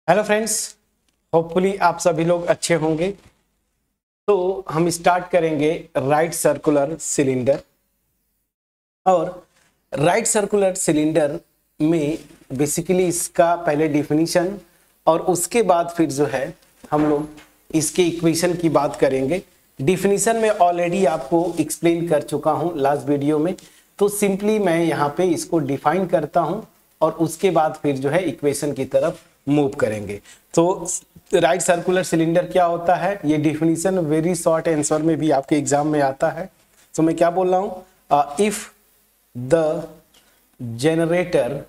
Hello friends, hopefully आप सभी लोग अच्छे होंगे। तो हम स्टार्ट करेंगे राइट सर्कुलर सिलेंडर। और राइट सर्कुलर सिलेंडर में बेसिकली इसका पहले डिफिनीशन और उसके बाद फिर जो है हम लोग इसके इक्वेशन की बात करेंगे। डिफिनीशन में ऑलरेडी आपको एक्सप्लेन कर चुका हूं लास्ट वीडियो में, तो सिंपली मैं यहाँ पे इसको डिफाइन करता हूं और उसके बाद फिर जो है इक्वेशन की तरफ मूव करेंगे। तो राइट सर्कुलर सिलेंडर क्या होता है, ये डिफिनीशन वेरी शॉर्ट आंसर में भी आपके एग्जाम में आता है। तो मैं क्या बोल रहा हूं, if the generator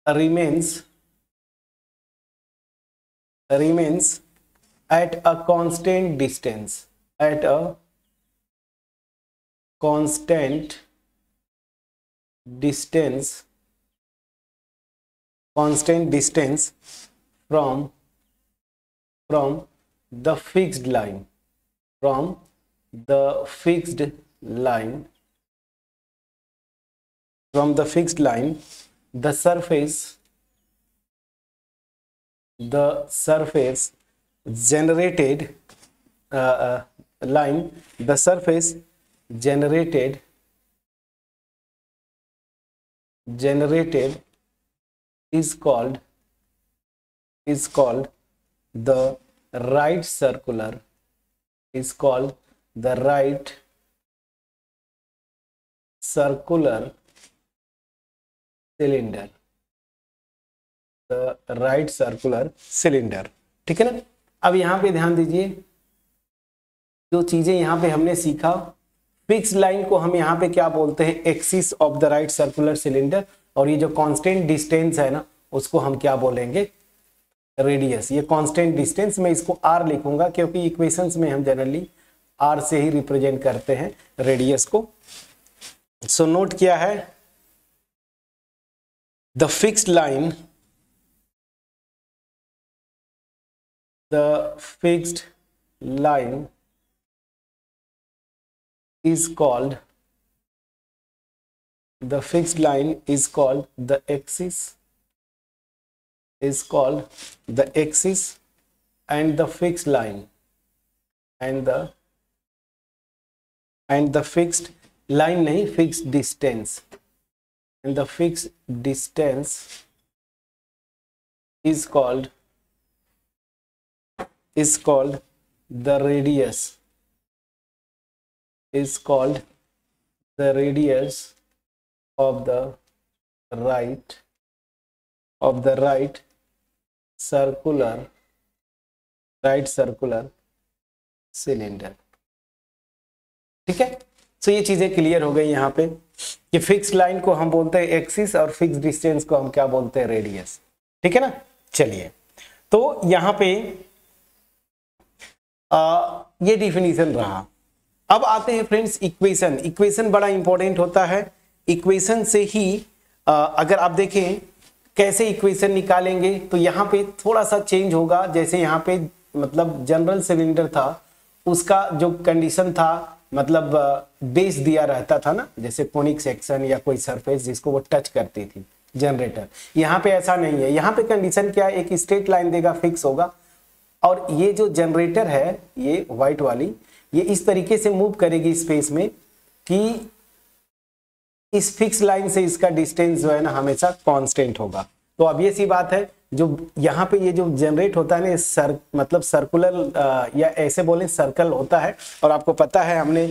remains at a constant distance from the fixed line the surface generated is called the right circular cylinder। ठीक है ना। अब यहां पे ध्यान दीजिए, जो चीजें यहां पे हमने सीखा, फिक्स लाइन को हम यहाँ पे क्या बोलते हैं, axis of the right circular cylinder. और ये जो कांस्टेंट डिस्टेंस है ना, उसको हम क्या बोलेंगे, रेडियस। ये कांस्टेंट डिस्टेंस मैं इसको आर लिखूंगा क्योंकि इक्वेशंस में हम जनरली आर से ही रिप्रेजेंट करते हैं रेडियस को। सो नोट किया है, the fixed line is called the axis and the fixed line and the fixed line नहीं, fixed distance, and the fixed distance is called the radius of the right circular cylinder। ठीक है। सो ये चीजें clear हो गई यहाँ पे कि फिक्स लाइन को हम बोलते हैं एक्सिस और फिक्स डिस्टेंस को हम क्या बोलते हैं, रेडियस। ठीक है ना। चलिए, तो यहाँ पे ये डिफिनीशन रहा। अब आते हैं फ्रेंड्स इक्वेशन बड़ा इंपॉर्टेंट होता है। इक्वेशन से ही अगर आप देखें कैसे इक्वेशन निकालेंगे, तो यहाँ पे थोड़ा सा चेंज होगा। जैसे यहाँ पे मतलब जनरल सिलेंडर था, उसका जो कंडीशन था, मतलब बेस दिया रहता था ना, जैसे कोनिक सेक्शन या कोई सरफेस जिसको वो टच करती थी जनरेटर। यहाँ पे ऐसा नहीं है। यहाँ पे कंडीशन क्या है, एक स्ट्रेट लाइन देगा, फिक्स होगा। और ये जो जनरेटर है, ये व्हाइट वाली, ये इस तरीके से मूव करेगी स्पेस में कि इस फिक्स लाइन से इसका डिस्टेंस जो है ना हमेशा कांस्टेंट होगा। तो अब ये सी बात है, जो यहाँ पे ये जो जनरेट होता है ना, मतलब सर्कुलर या ऐसे बोले सर्कल होता है। और आपको पता है हमने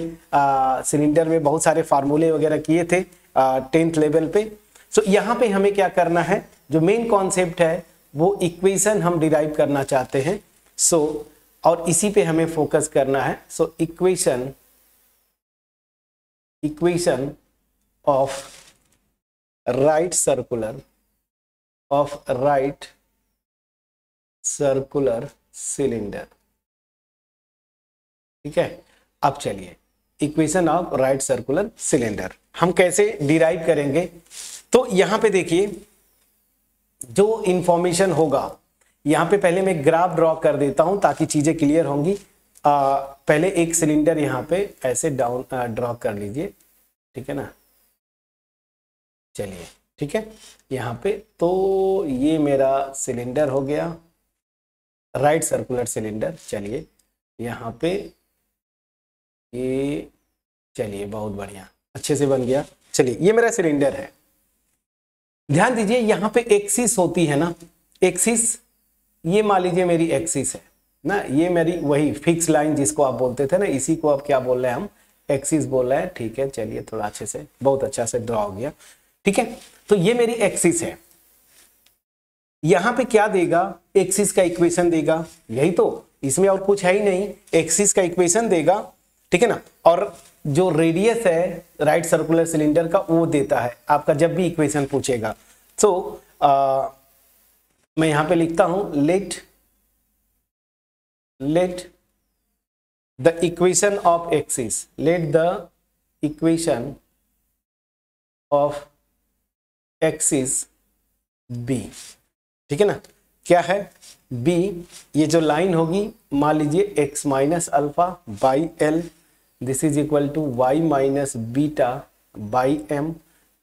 सिलेंडर में बहुत सारे फार्मूले वगैरह किए थे 10th लेवल पे। सो यहाँ पे हमें क्या करना है, जो मेन कॉन्सेप्ट है वो इक्वेशन हम डिराइव करना चाहते हैं। सो और इसी पे हमें फोकस करना है। So equation of right circular cylinder. ठीक है। अब चलिए, equation of right circular cylinder हम कैसे डिराइव करेंगे। तो यहां पे देखिए, जो इंफॉर्मेशन होगा, यहां पे पहले मैं ग्राफ ड्रॉ कर देता हूं ताकि चीजें क्लियर होंगी। पहले एक सिलेंडर यहां पे ऐसे डाउन ड्रॉ कर लीजिए, ठीक है ना। चलिए ठीक है, यहाँ पे तो ये मेरा सिलेंडर हो गया, राइट सर्कुलर सिलेंडर। चलिए यहाँ पे ये, चलिए बहुत बढ़िया, अच्छे से बन गया। चलिए ये मेरा सिलेंडर है। ध्यान दीजिए यहाँ पे एक्सिस होती है ना, एक्सिस, ये मान लीजिए मेरी एक्सिस है ना, ये मेरी वही फिक्स लाइन जिसको आप बोलते थे ना, इसी को अब क्या बोल रहे हैं हम, एक्सिस बोल रहे हैं। ठीक है, चलिए थोड़ा अच्छे से, बहुत अच्छा से ड्रॉ हो गया। ठीक है, तो ये मेरी एक्सिस है। यहां पे क्या देगा, एक्सिस का इक्वेशन देगा, यही तो, इसमें और कुछ है ही नहीं, एक्सिस का इक्वेशन देगा। ठीक है ना, और जो रेडियस है राइट सर्कुलर सिलेंडर का वो देता है आपका जब भी इक्वेशन पूछेगा। तो मैं यहां पे लिखता हूं, let the equation of axis, let the equation of axis be. ठीक है ना, क्या है बी, ये जो लाइन होगी मान लीजिए x minus alpha by l, this is equal to y minus beta by m,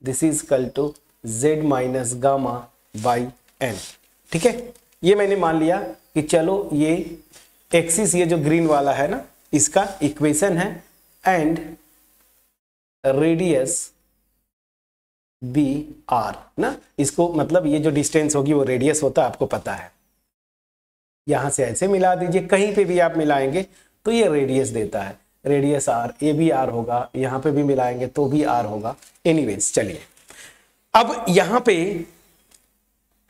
this is equal to z minus gamma by n. ठीक है, ये मैंने मान लिया कि चलो ये एक्सिस, ये जो ग्रीन वाला है ना, इसका इक्वेशन है, एंड रेडियस बी आर ना, इसको मतलब ये जो डिस्टेंस होगी वो रेडियस होता है, आपको पता है। यहां से ऐसे मिला दीजिए, कहीं पे भी आप मिलाएंगे तो ये रेडियस देता है, रेडियस आर, ये भी आर होगा, यहां पे भी मिलाएंगे तो भी आर होगा। एनीवेज चलिए, अब यहां पे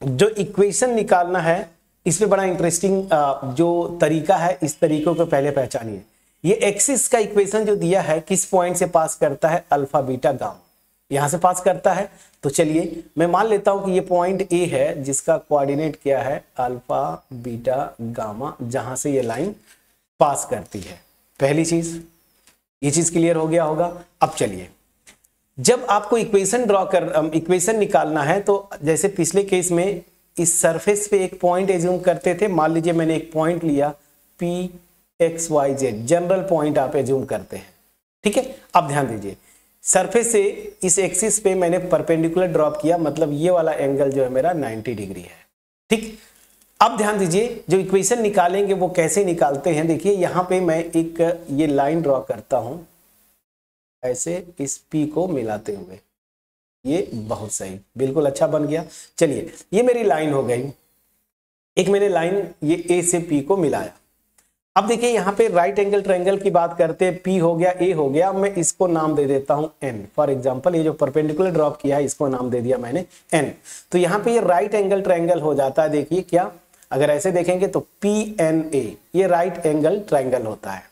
जो इक्वेशन निकालना है, इसमें बड़ा इंटरेस्टिंग जो तरीका है, इस तरीकों को पहले पहचानिए। ये एक्सिस का इक्वेशन जो दिया है किस पॉइंट से पास करता है, अल्फा बीटा गामा, यहां से पास करता है। तो चलिए मैं मान लेता हूं कि ये पॉइंट ए है जिसका कोऑर्डिनेट क्या है, अल्फा बीटा गामा, जहां से ये लाइन पास करती है। पहली चीज, ये चीज क्लियर हो गया होगा। अब चलिए, जब आपको इक्वेशन निकालना है, तो जैसे पिछले केस में इस सरफेस पे एक पॉइंट एज्यूम करते थे, मान लीजिए मैंने एक पॉइंट लिया P x y z, general point आप एज्यूम करते हैं। ठीक है, अब ध्यान दीजिए, सरफेस से इस एक्सिस पे मैंने परपेंडिकुलर ड्रॉप किया, मतलब ये वाला एंगल जो है मेरा 90 डिग्री है। ठीक, अब ध्यान दीजिए, जो इक्वेशन निकालेंगे वो कैसे निकालते हैं। देखिए यहां पे मैं एक ये लाइन ड्रॉ करता हूं, ऐसे इस P को मिलाते हुए, ये बहुत सही, बिल्कुल अच्छा बन गया। चलिए ये मेरी लाइन हो गई, एक मैंने लाइन ये A से P को मिलाया। अब देखिए यहाँ पे राइट एंगल ट्रायंगल की बात करते हैं, P हो गया, A हो गया, मैं इसको नाम दे देता हूं N। फॉर एग्जांपल ये जो परपेंडिकुलर ड्रॉप किया है इसको नाम दे दिया मैंने N। तो यहाँ पे ये राइट एंगल ट्रायंगल हो जाता है। देखिए क्या, अगर ऐसे देखेंगे तो PNA, ये राइट एंगल ट्रायंगल होता है।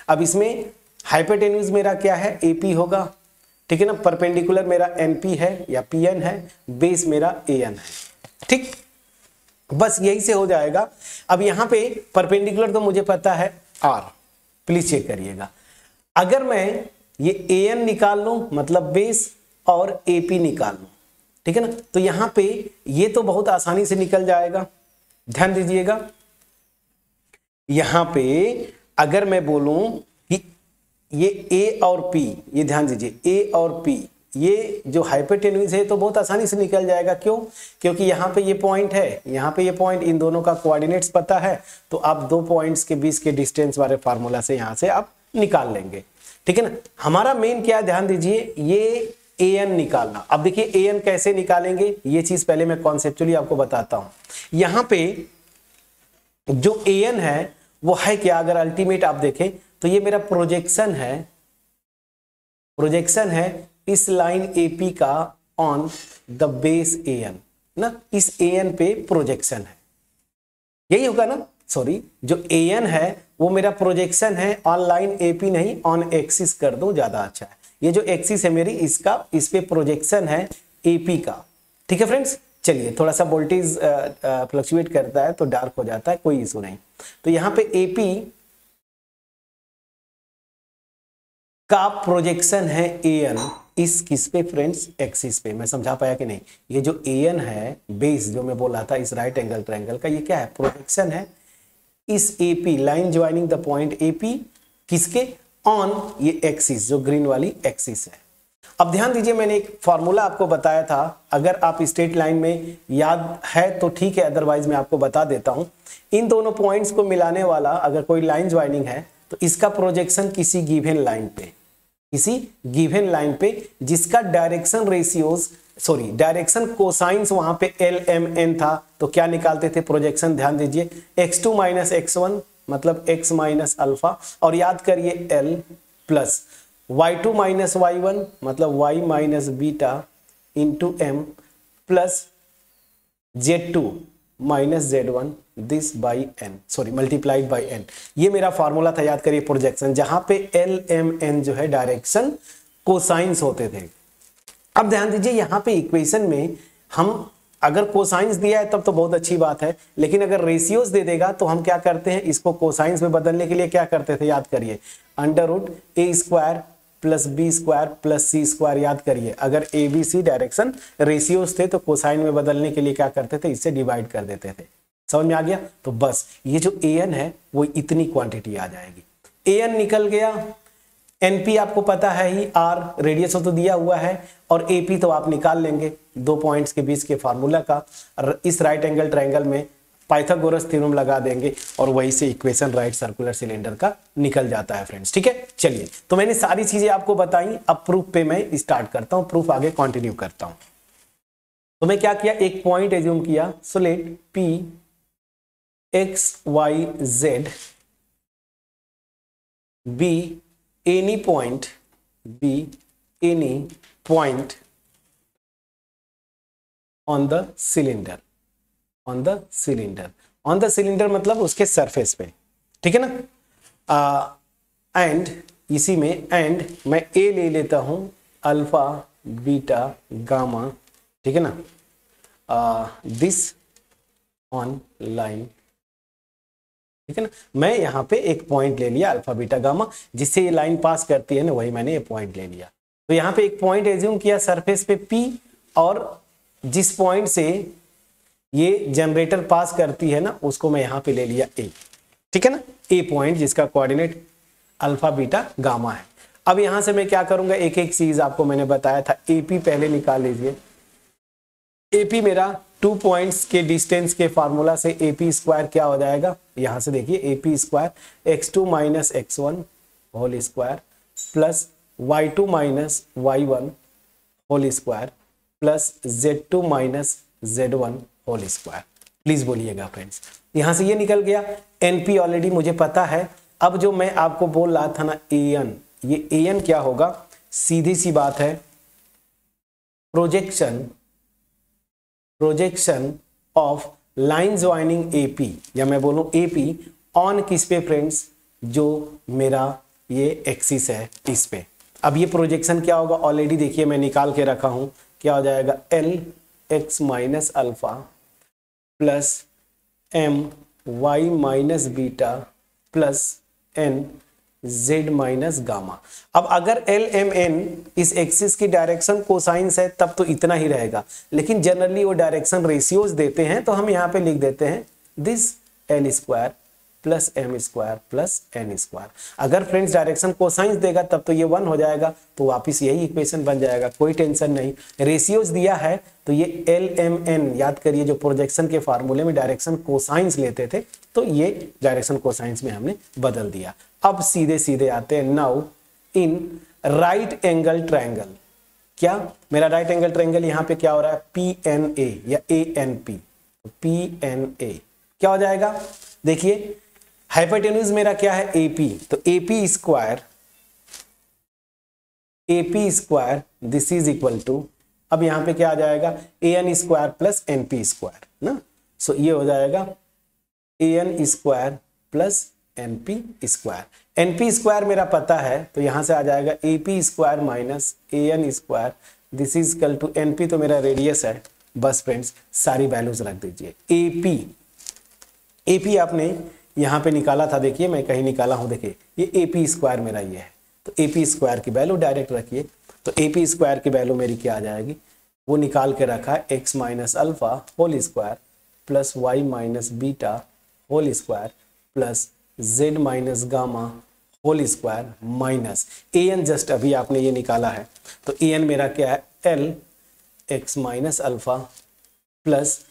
अब इसमें हाइपोटेन्यूज मेरा क्या है, AP होगा। ठीक है ना, परपेंडिकुलर मेरा NP है या PN है, बेस मेरा AN है। ठीक, बस यही से हो जाएगा। अब यहां पे परपेंडिकुलर तो मुझे पता है R, प्लीज चेक करिएगा। अगर मैं ये AN निकाल लूं मतलब बेस, और AP निकाल लूं, ठीक है ना, तो यहां पे ये तो बहुत आसानी से निकल जाएगा। ध्यान दीजिएगा, यहां पे अगर मैं बोलूं कि ये A और P, ये ध्यान दीजिए A और P, ये जो हाइपोटेन्यूज है तो बहुत आसानी से निकल जाएगा। क्यों? क्योंकि यहाँ पे ये पॉइंट है, यहाँ पे ये पॉइंट, इन दोनों का कोऑर्डिनेट्स पता है, तो आप दो पॉइंट्स के बीच के डिस्टेंस वाले फार्मूला से यहाँ से आप निकाल लेंगे। ठीक है ना, हमारा मेन क्या है, ध्यान दीजिए, ये AN निकालना। अब देखिए AN कैसे निकालेंगे, ये चीज पहले मैं कॉन्सेप्चुअली आपको बताता हूं। यहाँ पे जो AN है वो है क्या, अगर अल्टीमेट आप देखें तो ये मेरा प्रोजेक्शन है इस लाइन AP का ऑन द बेस AN ना, इस AN पे प्रोजेक्शन है, यही होगा ना। सॉरी, जो AN है वो मेरा प्रोजेक्शन है ऑन लाइन AP, नहीं ऑन एक्सिस कर दूं ज्यादा अच्छा है। ये जो एक्सिस है मेरी, इसका इस पे प्रोजेक्शन है AP का। ठीक है फ्रेंड्स, चलिए थोड़ा सा वोल्टेज फ्लक्चुएट करता है तो डार्क हो जाता है, कोई इशू नहीं। तो यहां पे AP का प्रोजेक्शन है AN इस किस पे फ्रेंड्स, एक्सिस पे। मैं समझा पाया कि नहीं? ये जो AN है बेस जो मैं बोला था इस राइट एंगल ट्रायंगल का, ये क्या है, प्रोजेक्शन है इस AP, line joining the point AP, किसके, ऑन ये एक्सिस जो ग्रीन वाली एक्सिस है। अब ध्यान दीजिए, मैंने एक फॉर्मूला आपको बताया था, अगर आप स्ट्रेट लाइन में याद है तो ठीक है, अदरवाइज मैं आपको बता देता हूं। इन दोनों पॉइंट्स को मिलाने वाला अगर कोई लाइन ज्वाइनिंग है तो इसका प्रोजेक्शन किसी गिवन लाइन पे, किसी गिवन लाइन पे जिसका डायरेक्शन रेशियोज डायरेक्शन कोसाइंस वहां पे एल एम एन था, तो क्या निकालते थे प्रोजेक्शन, ध्यान दीजिए x2 माइनस x1 मतलब x माइनस अल्फा, और याद करिए l plus y2 minus y1 मतलब y minus beta into m plus z2 minus z1 this by n multiplied by n। ये मेरा फॉर्मूला था, याद करिए प्रोजेक्शन, जहां पे l m n जो है डायरेक्शन कोसाइंस होते थे। अब ध्यान दीजिए यहां पे इक्वेशन में हम अगर कोसाइंस दिया है तब तो बहुत अच्छी बात है, लेकिन अगर रेशियोज दे देगा तो हम क्या करते हैं, इसको कोसाइंस में बदलने के लिए क्या करते थे, याद करिए under root a square plus b square plus c square. याद करिए अगर a b c direction ratios थे तो कोसाइन में बदलने के लिए क्या करते थे, इससे डिवाइड कर देते थे। समझ में आ गया? तो बस ये जो ए एन है वो इतनी क्वांटिटी आ जाएगी। ए एन निकल गया, एनपी आपको पता है ही, आर रेडियस तो दिया हुआ है, और एपी तो आप निकाल लेंगे दो पॉइंट्स के बीच के फार्मूला का। इस राइट एंगल ट्रायंगल में पाइथागोरस थ्योरम लगा देंगे और वही से इक्वेशन राइट सर्कुलर सिलेंडर का निकल जाता है फ्रेंड्स। ठीक है, चलिए तो मैंने सारी चीजें आपको बताई, अब प्रूफ पे मैं स्टार्ट करता हूं, प्रूफ आगे कंटिन्यू करता हूं। तो मैं क्या किया, एक पॉइंट एज्यूम किया, so let P x y z be any point on the cylinder, मतलब उसके सरफेस पे, ठीक है ना। एंड इसी में एंड मैं ए ले लेता हूं, अल्फा बीटा गामा, ठीक है ना, दिस ऑन लाइन, ठीक है ना। मैं यहाँ पे एक पॉइंट ले लिया अल्फा बीटा गामा, जिससे ये लाइन पास करती है ना, वही मैंने ये पॉइंट ले लिया। तो यहाँ पे एक पॉइंट एज्यूम किया सरफेस पे P, और जिस पॉइंट से ये जनरेटर पास करती है ना, उसको मैं यहाँ पे ले लिया A, ठीक है ना, A पॉइंट जिसका कोऑर्डिनेट अल्फा बीटा गामा है। अब यहाँ से मैं क्या करूंगा, एक एक चीज आपको मैंने बताया था, AP पहले निकाल लीजिए। AP मेरा 2 पॉइंट्स के डिस्टेंस के फार्मूला से AP स्क्वायर क्या हो जाएगा, यहां से देखिए AP square x2 minus x1 whole square plus y2 minus y1 whole square plus z2 minus z1 whole square. Please बोलिएगा फ्रेंड्स, यहां से ये निकल गया। NP ऑलरेडी मुझे पता है। अब जो मैं आपको बोल रहा था ना AN, ये AN क्या होगा, सीधी सी बात है, projection of line joining AP, या मैं बोलूं AP ऑन किस पे फ्रेंड्स, जो मेरा ये एक्सिस है इस पे। अब ये प्रोजेक्शन क्या होगा, ऑलरेडी देखिए मैं निकाल के रखा हूं, क्या हो जाएगा, L x minus alpha plus M y minus beta plus N z minus gamma. अब अगर एल एम एन इस एक्सिस की डायरेक्शन कोसाइंस है तब तो इतना ही रहेगा, लेकिन जनरली वो डायरेक्शन रेशियोज देते हैं, तो हम यहाँ पे लिख देते हैं this l square plus m square plus n square. अगर फ्रेंड्स डायरेक्शन कोसाइंस देगा तब तो ये 1 हो जाएगा, तो वापिस यही इक्वेशन बन जाएगा, कोई टेंशन नहीं। रेशियोज दिया है तो ये एल एम एन, याद करिए जो प्रोजेक्शन के फार्मूले में डायरेक्शन कोसाइंस लेते थे, तो ये डायरेक्शन कोसाइंस में हमने बदल दिया। अब सीधे सीधे आते हैं, now in right angle triangle, क्या मेरा राइट एंगल ट्रायंगल यहाँ पे क्या हो रहा है, PNA या ANP, PNA क्या हो जाएगा, देखिए हाइपोटेन्यूज मेरा क्या है AP, तो AP square this is equal to, अब यहाँ पे क्या आ जाएगा, AN square plus NP square ना, सो ये हो जाएगा AN square plus NP square. NP square मेरा पता है, तो यहां से आ जाएगा AP square minus AN square, this is equal to NP तो मेरा रेडियस है। बस फ्रेंड्स सारी वैल्यूज रख दीजिए। AP आपने यहाँ पे निकाला था, देखिए मैं कहीं निकाला हूं, देखिए ये AP स्क्वायर मेरा ये है, तो AP स्क्वायर की वैल्यू डायरेक्ट रखिए, तो AP स्क्वायर की वैल्यू मेरी क्या आ जाएगी, वो निकाल के रखा है x minus alpha whole square plus y minus beta whole square plus z minus gamma whole square minus a n, just अभी आपने ये निकाला है, तो ए एन मेरा क्या है, l x minus alpha plus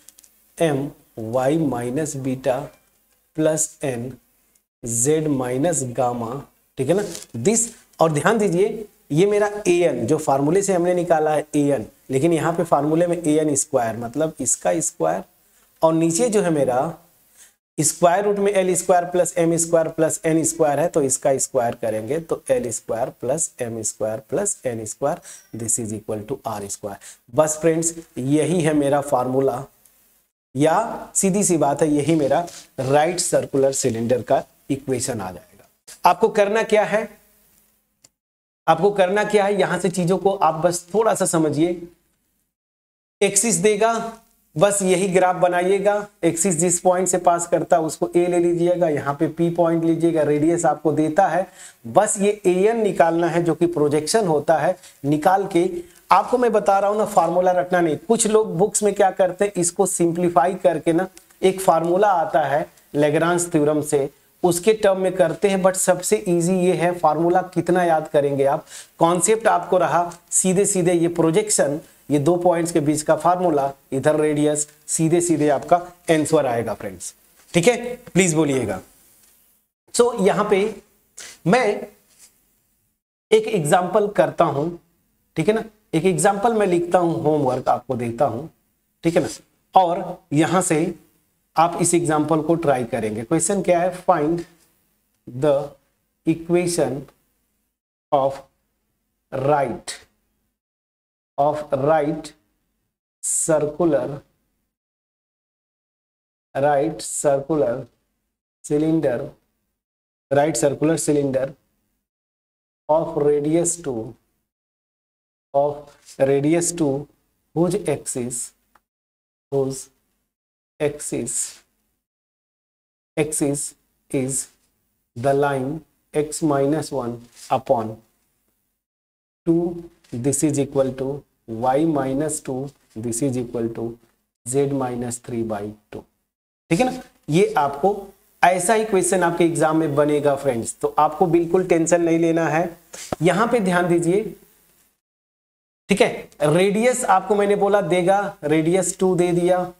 m y minus beta plus n z minus gamma, ठीक है ना, दिस। और ध्यान दीजिए ये मेरा ए एन जो फार्मूले से हमने निकाला है ए एन, लेकिन यहाँ पे फार्मूले में ए एन स्क्वायर मतलब इसका स्क्वायर, और नीचे जो है मेरा स्क्वायर रूट में l square plus m square plus n square है, तो इसका स्क्वायर करेंगे तो l square plus m square plus n square, this is equal to r square. बस फ्रेंड्स यही है मेरा फार्मूला, या सीधी सी बात है यही मेरा राइट सर्कुलर सिलेंडर का इक्वेशन आ जाएगा। आपको करना क्या है, आपको करना क्या है, यहां से चीजों को आप बस थोड़ा सा समझिए। एक्सिस देगा, बस यही ग्राफ बनाइएगा, एक्सिस जिस पॉइंट से पास करता है उसको ए ले लीजिएगा, यहाँ पे पी पॉइंट लीजिएगा, रेडियस आपको देता है, बस ये ए एन निकालना है जो कि प्रोजेक्शन होता है, निकाल के आपको मैं बता रहा हूं ना, फार्मूला रटना नहीं। कुछ लोग बुक्स में क्या करते हैं, इसको सिंप्लीफाई करके ना एक फार्मूला आता है लैग्रांज थ्योरम से, उसके टर्म में करते हैं, बट सबसे इजी ये है, फार्मूला कितना याद करेंगे आप, कॉन्सेप्ट आपको रहा सीधे सीधे ये प्रोजेक्शन, ये दो पॉइंट्स के बीच का फार्मूला, इधर रेडियस, सीधे सीधे आपका आंसर आएगा फ्रेंड्स, ठीक है, प्लीज बोलिएगा। सो यहां पे मैं एक एग्जांपल करता हूं, ठीक है ना, एक एग्जांपल मैं लिखता हूं, होमवर्क आपको देता हूं, ठीक है ना, और यहां से आप इस एग्जांपल को ट्राई करेंगे। क्वेश्चन क्या है, find the equation of right circular cylinder of radius 2 whose axis is the line x minus 1 upon 2, this is equal to y minus 2, this is equal to z minus 3 by 2, ठीक है ना। ये आपको ऐसा ही question आपके exam में बनेगा friends, तो आपको बिल्कुल टेंशन नहीं लेना है। यहां पे ध्यान दीजिए, ठीक है, रेडियस आपको मैंने बोला देगा, रेडियस 2 दे दिया,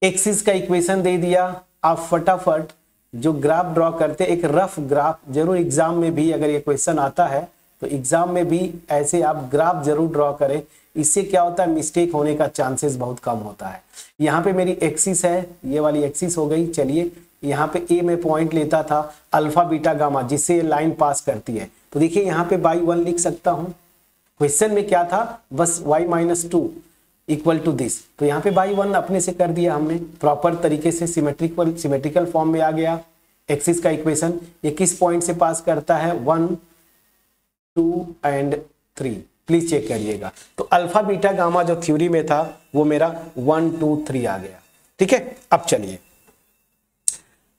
एक्सिस का इक्वेशन दे दिया, आप फटाफट जो ग्राफ ड्रॉ करते, एक रफ ग्राफ जरूर एग्जाम में भी अगर ये क्वेश्चन आता है तो एग्जाम में भी ऐसे आप ग्राफ जरूर ड्रॉ करें, इससे क्या होता है, मिस्टेक होने का चांसेस बहुत कम होता है। यहाँ पे मेरी एक्सिस है, ये वाली एक्सिस हो गई, चलिए यहाँ पे ए में पॉइंट लेता था अल्फा बीटा गामा, जिससे ये लाइन पास करती है, तो देखिए यहाँ पे बाई 1 लिख सकता हूँ। क्वेश्चन में क्या था, बस y minus 2 equal to this, तो यहाँ पे बाई 1 अपने से कर दिया हमने, प्रॉपर तरीके से सिमेट्रिकल फॉर्म में आ गया। एक्सिस का इक्वेशन ये किस पॉइंट से पास करता है, 1 2 एंड 3, प्लीज चेक करिएगा। तो अल्फा बीटा गामा जो थ्योरी में था वो मेरा 1 2 3 आ गया, ठीक है। अब चलिए,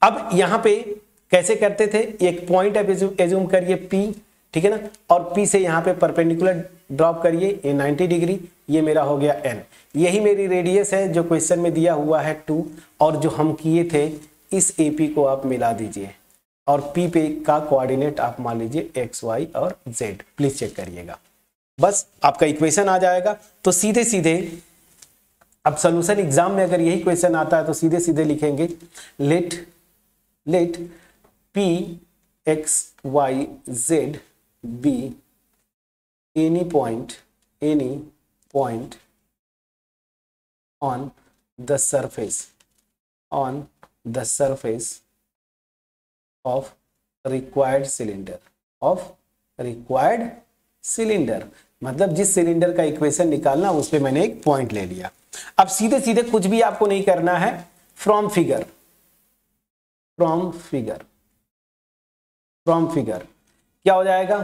अब यहां पे कैसे करते थे, एक पॉइंट आप एज्यूम करिए P, ठीक है ना, और P से यहां पे परपेंडिकुलर ड्रॉप करिए, ये 90 डिग्री, ये मेरा हो गया n, यही मेरी रेडियस है जो क्वेश्चन में दिया हुआ है 2, और जो हम किए थे इस AP को आप मिला दीजिए, और P पे का कोऑर्डिनेट आप मान लीजिए x y और z, प्लीज चेक करिएगा, बस आपका इक्वेशन आ जाएगा। तो सीधे सीधे अब सॉल्यूशन एग्जाम में अगर यही क्वेश्चन आता है तो सीधे सीधे लिखेंगे, late P x y z be any point on the surface of required cylinder, मतलब जिस सिलेंडर का इक्वेशन निकालना उस पे मैंने एक पॉइंट ले लिया। अब सीधे सीधे कुछ भी आपको नहीं करना है, फ्रॉम फिगर क्या हो जाएगा,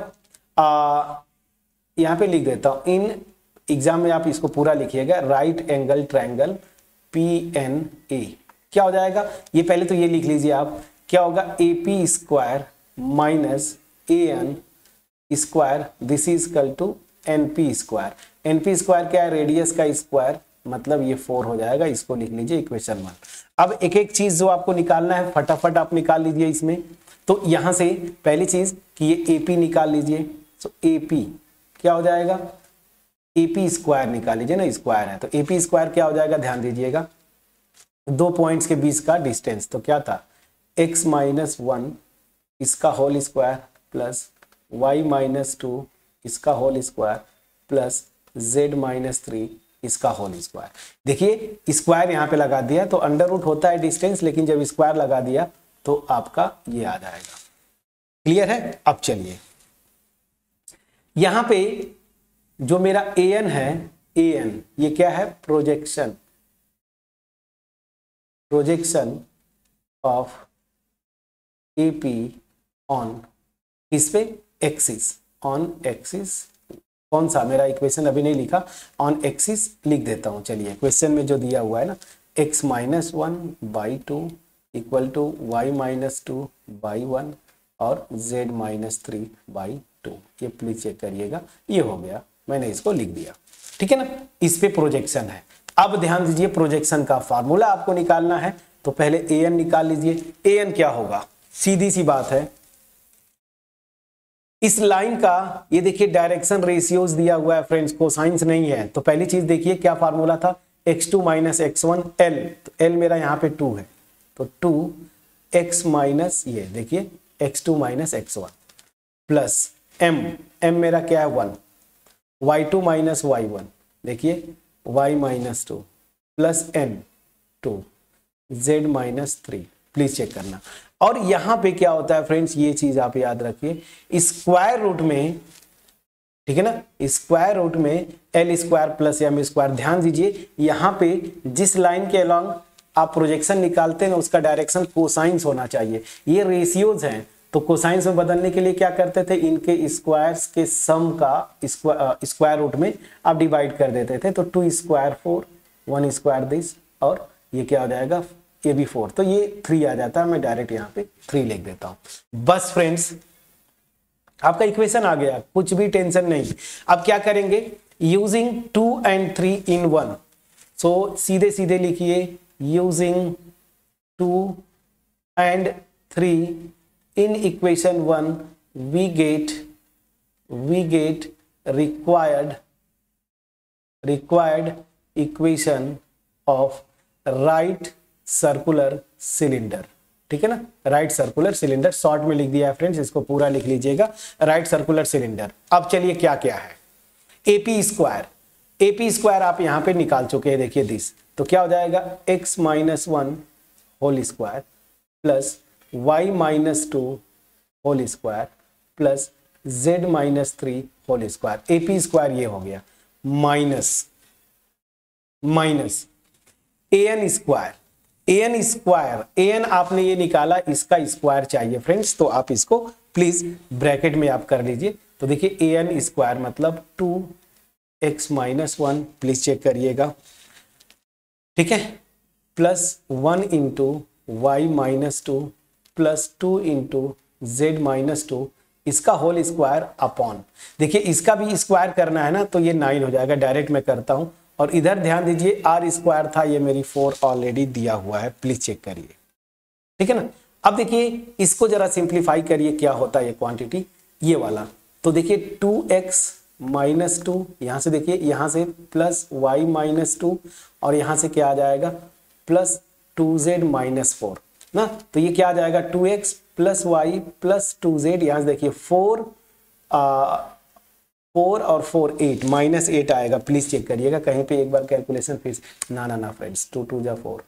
यहां पे लिख देता हूं, इन एग्जाम में आप इसको पूरा लिखिएगा, राइट एंगल ट्रायंगल PNA, क्या हो जाएगा, ये पहले तो ये लिख लीजिए आप, क्या होगा, AP square minus AN square, this is equal to NP square. NP square क्या है, रेडियस का स्क्वायर, मतलब ये 4 हो जाएगा, इसको लिख लीजिए इक्वेशन 1। अब एक एक चीज जो आपको निकालना है फटाफट आप निकाल लीजिए इसमें। तो यहां से पहली चीज कि ये AP निकाल लीजिए। तो AP क्या हो जाएगा, AP स्क्वायर निकाल लीजिए ना, स्क्वायर है तो AP स्क्वायर क्या हो जाएगा, ध्यान दीजिएगा, दो पॉइंट्स के बीच का डिस्टेंस, तो क्या था x माइनस 1 इसका whole square plus y minus 2 इसका whole square plus z minus 3 इसका होल स्क्वायर। देखिए स्क्वायर यहां पे लगा दिया तो अंडर रूट होता है डिस्टेंस, लेकिन जब स्क्वायर लगा दिया तो आपका ये आ जाएगा। क्लियर है? अब चलिए यहां पे जो मेरा an है, an ये क्या है, प्रोजेक्शन ऑफ AP ऑन किस पे, एक्सिस, ऑन एक्सिस। कौन सा, मेरा इक्वेशन अभी नहीं लिखा, ऑन एक्सिस लिख देता हूं। चलिए क्वेश्चन में जो दिया हुआ है ना, x minus 1/2 equal to y minus 2/1 और z माइनस 3/2, ये प्लीज चेक करिएगा। ये हो गया, मैंने इसको लिख दिया, ठीक है ना। इस पे प्रोजेक्शन है। अब ध्यान दीजिए, प्रोजेक्शन का फार्मूला आपको निकालना है, तो पहले an निकाल लीजिए। an क्या होगा, सीधी सी बात है, इस लाइन का ये देखिए डायरेक्शन रेशियोज दिया हुआ है फ्रेंड्स, कोसाइंस नहीं है। तो पहली चीज देखिए क्या फार्मूला था, x2 माइनस x1 l, तो l मेरा यहाँ पे 2 है, तो 2x माइनस ये देखिए x2 minus x1 plus m मेरा क्या है 1, y2 माइनस y1 देखिए y minus 2 plus n 2 z minus 3, please check करना। और यहां पे क्या होता है फ्रेंड्स, ये चीज आप याद रखिए, स्क्वायर रूट में, ठीक है ना, स्क्वायर रूट में l square plus m square. ध्यान दीजिए यहां पे जिस लाइन के अलोंग आप प्रोजेक्शन निकालते हैं उसका डायरेक्शन कोसाइंस होना चाहिए। ये रेशियोज हैं, तो कोसाइंस में बदलने के लिए क्या करते थे, इनके स्क्वायर्स के सम का स्क्वायर रूट में आप डिवाइड कर देते थे। तो 2 स्क्वायर 4, 1 स्क्वायर दिस, और ये क्या हो जाएगा, ये भी 4, तो ये 3 आ जाता है। मैं डायरेक्ट यहाँ पे 3 लिख देता हूं। बस फ्रेंड्स आपका इक्वेशन आ गया, कुछ भी टेंशन नहीं। अब क्या करेंगे, यूजिंग 2 and 3 in 1, सो सीधे सीधे लिखिए, using 2 and 3 in equation 1 we get required equation of right circular cylinder, ठीक है ना, राइट सर्कुलर सिलेंडर, शॉर्ट में लिख दिया है फ्रेंड्स, इसको पूरा लिख लीजिएगा, राइट सर्कुलर सिलेंडर। अब चलिए क्या क्या है, AP स्क्वायर आप यहां पे निकाल चुके हैं, देखिए दिस, तो क्या हो जाएगा x minus 1 whole square plus y minus 2 whole square plus z minus 3 whole square. AP square ये हो गया, माइनस an आपने ये निकाला, इसका स्क्वायर चाहिए फ्रेंड्स, तो आप इसको प्लीज ब्रैकेट में आप कर लीजिए। तो देखिए an स्क्वायर मतलब 2x माइनस 1, प्लीज चेक करिएगा, ठीक है, plus 1 into y minus 2 plus 2 into z minus 2, इसका होल स्क्वायर अपॉन, देखिए इसका भी स्क्वायर करना है ना, तो ये 9 हो जाएगा, डायरेक्ट मैं करता हूं। और इधर ध्यान दीजिए आर स्क्वायर था, ये मेरी 4 ऑलरेडी दिया हुआ है, प्लीज चेक करिए, ठीक है ना। अब देखिए इसको जरा सिंप्लीफाई करिए, क्या होता है ये क्वांटिटी, ये वाला, तो देखिए 2x माइनस 2, यहां से देखिए यहां से प्लस y माइनस 2, और यहां से क्या आ जाएगा प्लस 2z माइनस 4 ना, तो ये क्या आ जाएगा 2x plus y plus 2z, यहां से देखिए 4 और 4 8, माइनस 8 आएगा, प्लीज चेक करिएगा कहीं पे एक बार कैलकुलेशन फिर ना फ्रेंड्स, 2 2 जा 4,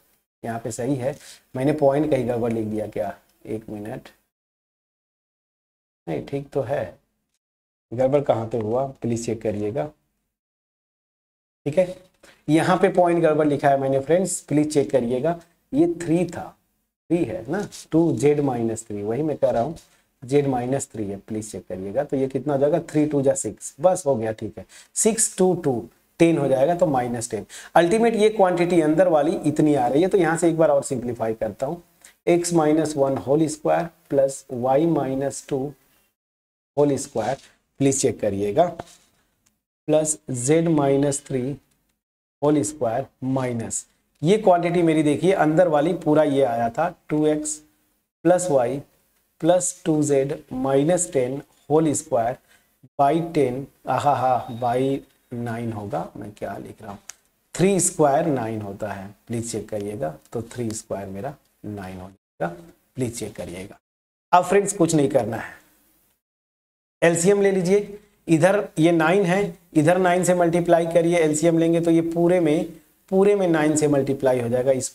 यहाँ पे सही है, मैंने पॉइंट कहीं गड़बड़ लिख दिया क्या, एक मिनट, नहीं ठीक तो है, गड़बड़ कहाँ पे हुआ प्लीज चेक करिएगा, ठीक है, यहाँ पे पॉइंट गड़बड़ लिखा है मैंने फ्रेंड्स, प्लीज चेक करिएगा, ये 3 था, 3 है ना, 2z माइनस 3, वही मैं कह रहा हूँ, z माइनस 3 है, प्लीज चेक करिएगा, तो ये कितना हो जाएगा 3 2 जा 6, बस हो गया, ठीक है, 6 2 2 10 हो जाएगा, तो माइनस 10। अल्टीमेट ये क्वांटिटी अंदर वाली इतनी आ रही है, तो यहाँ से एक बार और सिंप्लीफाई करता हूँ, x minus 1 whole square plus y minus 2 whole square, please check करिएगा, plus z minus 3 whole square minus, ये क्वांटिटी मेरी देखिए अंदर वाली पूरा ये आया था 2x plus y plus 2z minus 10 whole square by 10 by 9 होगा। मैं क्या लिख रहा हूँ, 3 स्क्वायर 9 होता है, प्लीज चेक करिएगा। तो 3 स्क्वायर मेरा 9 हो जाएगा, प्लीज चेक करिएगा। अब फ्रेंड्स कुछ नहीं करना है, एलसीएम ले लीजिए। इधर ये 9 है, इधर 9 से मल्टीप्लाई करिए, एलसीएम लेंगे तो ये पूरे में 9 से मल्टीप्लाई हो जाएगा, इस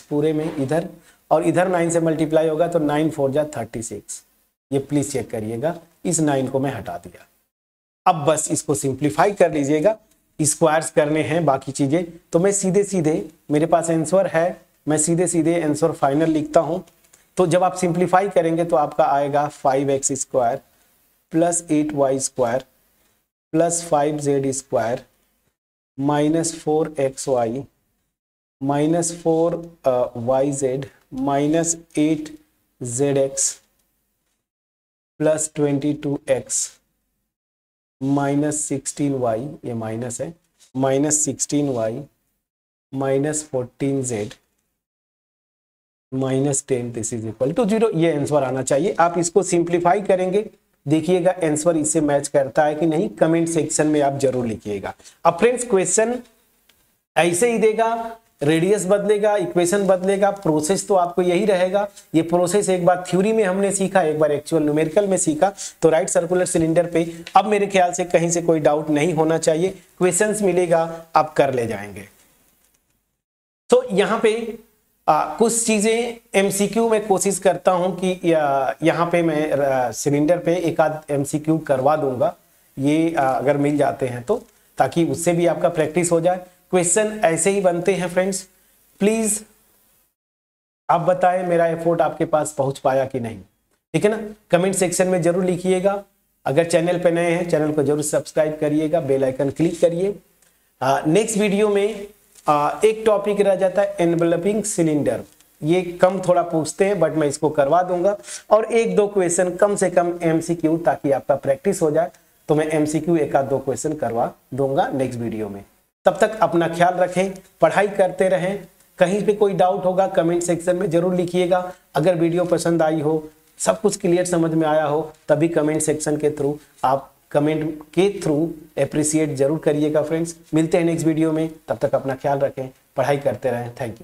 पूरे में इधर, और इधर 9 से मल्टीप्लाई होगा तो 9 4 जा 36। ये प्लीज चेक करिएगा, इस 9 को मैं हटा दिया। अब बस इसको सिंप्लीफाई कर लीजिएगा, स्क्वायर्स करने हैं बाकी चीजें। तो मैं सीधे मेरे पास आंसर है, मैं सीधे आंसर फाइनल लिखता हूं। तो जब आप सिंप्लीफाई करेंगे तो आपका आएगा 5x square plus 8y square plus 5z square minus 4xy minus 4yz minus 8zx plus 22x minus 16y, ये माइनस है, minus 16y minus 14z minus 10 this is equal to 0। ये आंसर आना चाहिए। आप इसको सिंप्लीफाई करेंगे, देखिएगा आंसर इससे मैच करता है कि नहीं, कमेंट सेक्शन में आप जरूर लिखिएगा। अब फ्रेंड्स क्वेश्चन ऐसे ही देगा, रेडियस बदलेगा, इक्वेशन बदलेगा, प्रोसेस तो आपको यही रहेगा। ये प्रोसेस एक बार थ्योरी में हमने सीखा, एक बार एक्चुअल न्यूमेरिकल में सीखा। तो राइट सर्कुलर सिलेंडर पे अब मेरे ख्याल से कहीं से कोई डाउट नहीं होना चाहिए, क्वेश्चंस मिलेगा आप कर ले जाएंगे। तो यहाँ पे कुछ चीजें एमसीक्यू में कोशिश करता हूं कि यहाँ पे मैं सिलेंडर पे एक आध एमसीक्यू करवा दूंगा, ये अगर मिल जाते हैं तो, ताकि उससे भी आपका प्रैक्टिस हो जाए। क्वेश्चन ऐसे ही बनते हैं फ्रेंड्स, प्लीज आप बताएं मेरा एफर्ट आपके पास पहुंच पाया कि नहीं, ठीक है ना। कमेंट सेक्शन में जरूर लिखिएगा। अगर चैनल पे नए हैं चैनल को जरूर सब्सक्राइब करिएगा, बेल आइकन क्लिक करिए। नेक्स्ट वीडियो में एक टॉपिक रह जाता है एनवेलपिंग सिलेंडर, ये कम थोड़ा पूछते हैं बट मैं इसको करवा दूंगा, और एक दो क्वेश्चन कम से कम एमसीक्यू, ताकि आपका प्रैक्टिस हो जाए। तो मैं एमसीक्यू एक आध दो क्वेश्चन करवा दूंगा नेक्स्ट वीडियो में। तब तक अपना ख्याल रखें, पढ़ाई करते रहें। कहीं पे कोई डाउट होगा कमेंट सेक्शन में जरूर लिखिएगा। अगर वीडियो पसंद आई हो, सब कुछ क्लियर समझ में आया हो, तभी कमेंट सेक्शन के थ्रू आप कमेंट के थ्रू अप्रिशिएट जरूर करिएगा फ्रेंड्स। मिलते हैं नेक्स्ट वीडियो में, तब तक अपना ख्याल रखें, पढ़ाई करते रहें। Thank you.